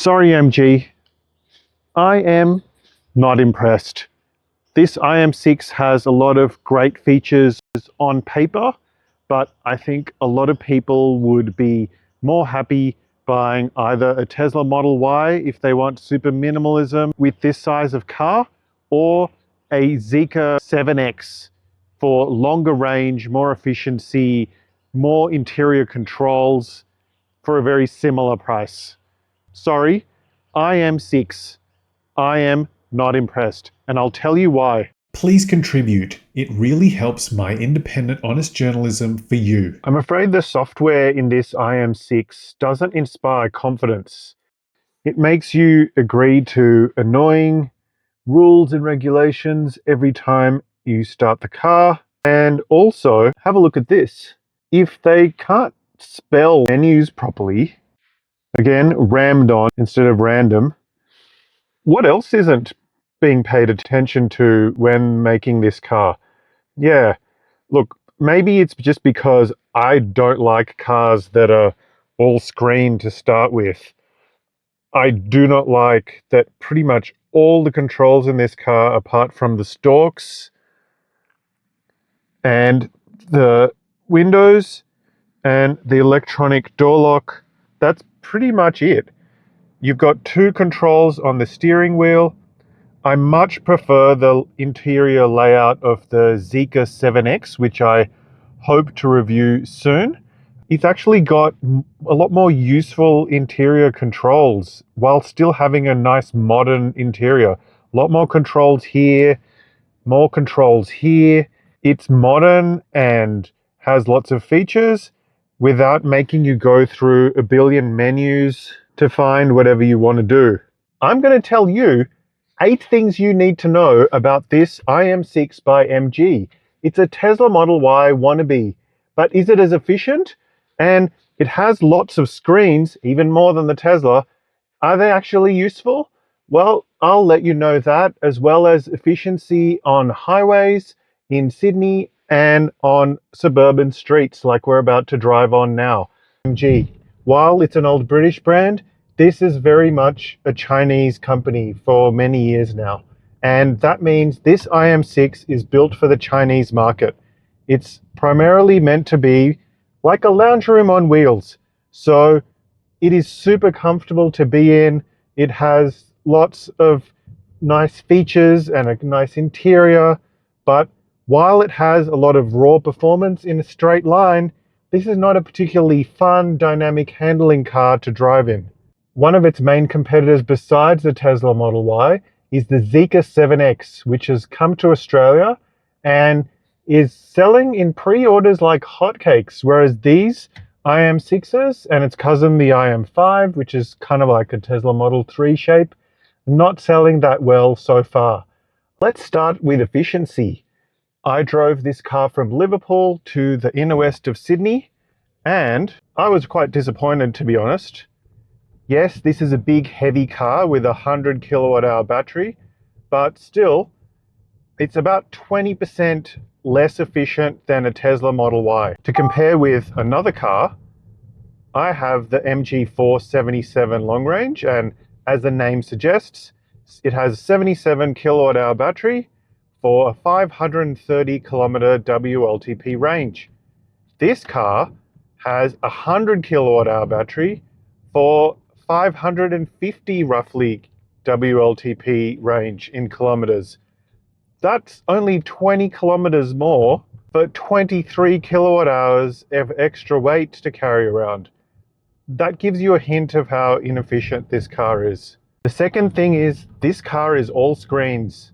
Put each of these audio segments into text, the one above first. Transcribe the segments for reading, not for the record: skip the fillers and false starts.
Sorry, MG, I am not impressed. This IM6 has a lot of great features on paper, but I think a lot of people would be more happy buying either a Tesla Model Y if they want super minimalism with this size of car, or a Zeekr 7X for longer range, more efficiency, more interior controls for a very similar price. Sorry, IM6. I am not impressed, and I'll tell you why. Please contribute. It really helps my independent, honest journalism for you. I'm afraid the software in this IM6 doesn't inspire confidence. It makes you agree to annoying rules and regulations every time you start the car. And also, have a look at this. If they can't spell menus properly, again, rammed on instead of random, what else isn't being paid attention to when making this car? Yeah, look, maybe it's just because I don't like cars that are all screen to start with. I do not like that pretty much all the controls in this car, apart from the stalks and the windows and the electronic door lock, that's pretty much it. You've got two controls on the steering wheel. I much prefer the interior layout of the Zeekr 7X, which I hope to review soon. It's actually got a lot more useful interior controls while still having a nice modern interior. A lot more controls here, more controls here. It's modern and has lots of features without making you go through a billion menus to find whatever you want to do. I'm going to tell you 8 things you need to know about this IM6 by MG. It's a Tesla Model Y wannabe, but is it as efficient? And it has lots of screens, even more than the Tesla. Are they actually useful? Well, I'll let you know that, as well as efficiency on highways in Sydney and on suburban streets like we're about to drive on now. MG, while it's an old British brand, this is very much a Chinese company for many years now. And that means this IM6 is built for the Chinese market. It's primarily meant to be like a lounge room on wheels. So it is super comfortable to be in. It has lots of nice features and a nice interior. But while it has a lot of raw performance in a straight line, this is not a particularly fun, dynamic handling car to drive in. One of its main competitors besides the Tesla Model Y is the Zeekr 7X, which has come to Australia and is selling in pre-orders like hotcakes, whereas these IM6s and its cousin, the IM5, which is kind of like a Tesla Model 3 shape, not selling that well so far. Let's start with efficiency. I drove this car from Liverpool to the inner west of Sydney, and I was quite disappointed, to be honest. Yes, this is a big, heavy car with a 100 kilowatt hour battery, but still, it's about 20% less efficient than a Tesla Model Y. To compare with another car, I have the MG 477 long range, and as the name suggests, it has a 77 kilowatt hour battery for a 530 kilometer WLTP range. This car has a 100 kilowatt hour battery for 550 roughly WLTP range in kilometers. That's only 20 kilometers more, but 23 kilowatt hours of extra weight to carry around. That gives you a hint of how inefficient this car is. The second thing is this car is all screens,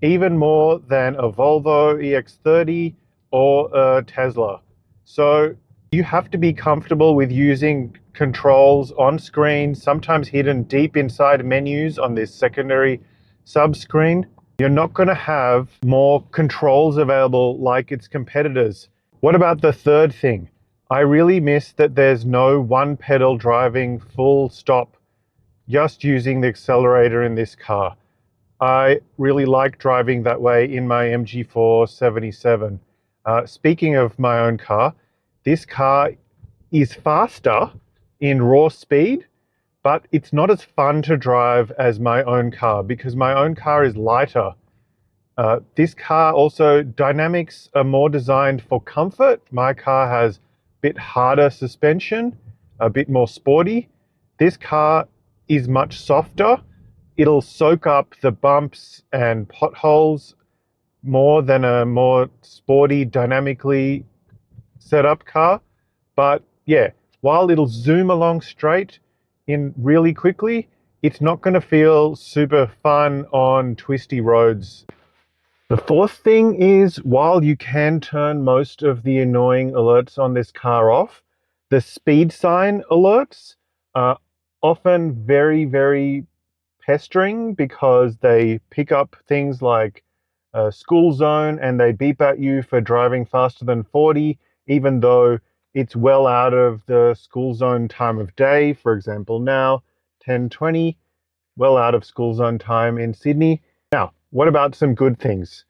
even more than a Volvo EX30 or a Tesla. So you have to be comfortable with using controls on screen, sometimes hidden deep inside menus on this secondary sub-screen. You're not going to have more controls available like its competitors. What about the third thing? I really miss that there's no one pedal driving full stop, just using the accelerator in this car. I really like driving that way in my MG 477. Speaking of my own car, this car is faster in raw speed, but it's not as fun to drive as my own car because my own car is lighter. This car also, dynamics are more designed for comfort. My car has a bit harder suspension, a bit more sporty. This car is much softer. It'll soak up the bumps and potholes more than a more sporty, dynamically set up car. But yeah, while it'll zoom along straight in really quickly, it's not going to feel super fun on twisty roads. The fourth thing is, while you can turn most of the annoying alerts on this car off, the speed sign alerts are often very, very pestering because they pick up things like a school zone and they beep at you for driving faster than 40, even though it's well out of the school zone time of day. For example, now 10:20, well out of school zone time in Sydney. Now, what about some good things?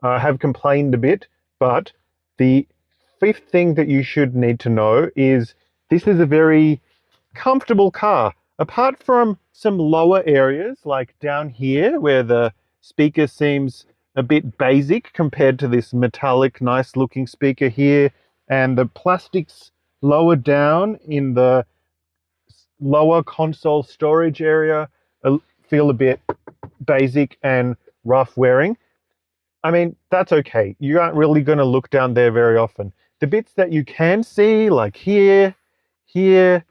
I have complained a bit, but the fifth thing that you should need to know is this is a very comfortable car. Apart from some lower areas, like down here where the speaker seems a bit basic compared to this metallic, nice looking speaker here, and the plastics lower down in the lower console storage area feel a bit basic and rough wearing. I mean, that's okay. You aren't really going to look down there very often. The bits that you can see, like here, here,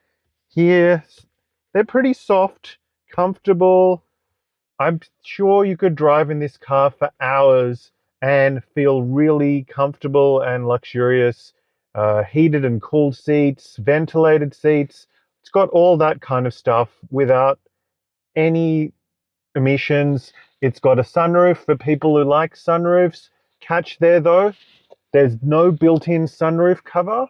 here, they're pretty soft, comfortable. I'm sure you could drive in this car for hours and feel really comfortable and luxurious. Heated and cooled seats, ventilated seats. It's got all that kind of stuff without any emissions. It's got a sunroof for people who like sunroofs. Catch there though, there's no built-in sunroof cover.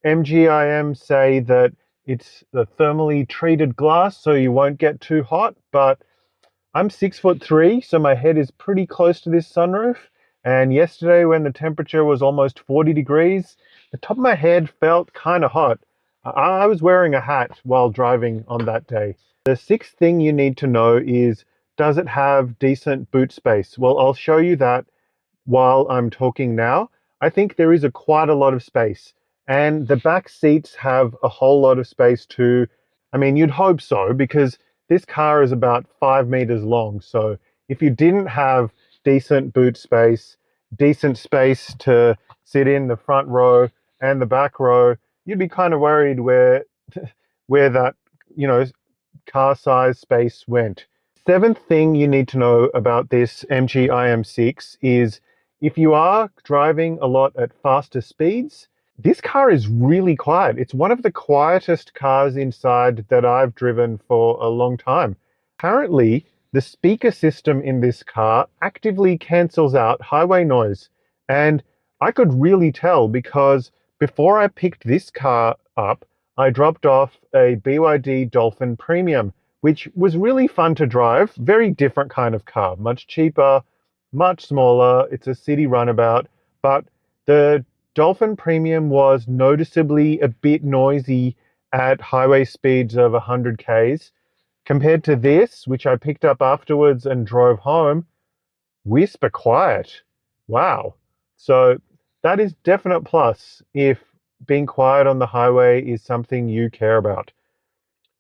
MG IM say that it's the thermally treated glass so you won't get too hot, but I'm 6'3", so my head is pretty close to this sunroof. And yesterday when the temperature was almost 40 degrees, the top of my head felt kind of hot. I was wearing a hat while driving on that day. The sixth thing you need to know is, does it have decent boot space? Well, I'll show you that while I'm talking now. I think there is quite a lot of space, and the back seats have a whole lot of space too. I mean, you'd hope so, because this car is about 5 meters long. So if you didn't have decent boot space, decent space to sit in the front row and the back row, you'd be kind of worried where that, car size space went. Seventh thing you need to know about this MG IM6 is, if you are driving a lot at faster speeds, this car is really quiet. It's one of the quietest cars inside that I've driven for a long time. Apparently, the speaker system in this car actively cancels out highway noise. And I could really tell because before I picked this car up, I dropped off a BYD Dolphin Premium, which was really fun to drive. Very different kind of car, much cheaper, much smaller. It's a city runabout, but the Dolphin Premium was noticeably a bit noisy at highway speeds of 100 k's. Compared to this, which I picked up afterwards and drove home, whisper quiet. Wow. So that is definite plus if being quiet on the highway is something you care about.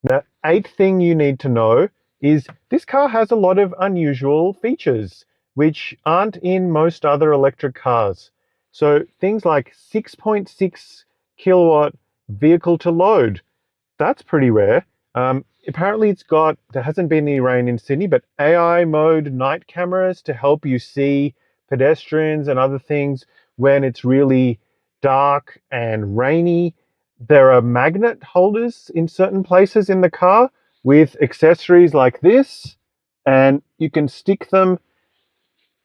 The eighth thing you need to know is this car has a lot of unusual features which aren't in most other electric cars. So things like 6.6 kilowatt vehicle to load, that's pretty rare. Apparently there hasn't been any rain in Sydney, but AI mode night cameras to help you see pedestrians and other things when it's really dark and rainy. There are magnet holders in certain places in the car with accessories like this, and you can stick them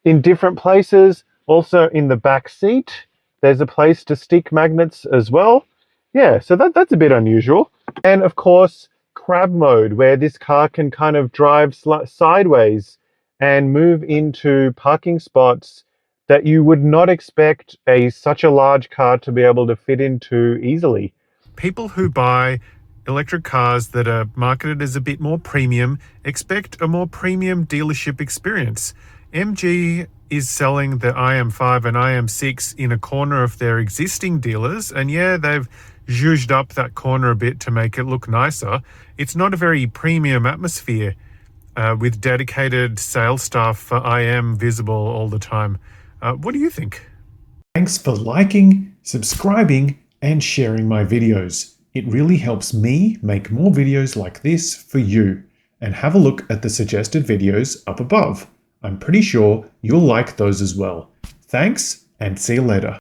in different places. Also in the back seat, there's a place to stick magnets as well. Yeah, so that's a bit unusual. And of course, crab mode, where this car can kind of drive sideways and move into parking spots that you would not expect such a large car to be able to fit into easily. People who buy Electric cars that are marketed as a bit more premium expect a more premium dealership experience. MG is selling the IM5 and IM6 in a corner of their existing dealers, and yeah, they've zhuzhed up that corner a bit to make it look nicer. It's not a very premium atmosphere with dedicated sales staff for IM visible all the time. What do you think? Thanks for liking, subscribing, and sharing my videos. It really helps me make more videos like this for you. And have a look at the suggested videos up above. I'm pretty sure you'll like those as well. Thanks, and see you later.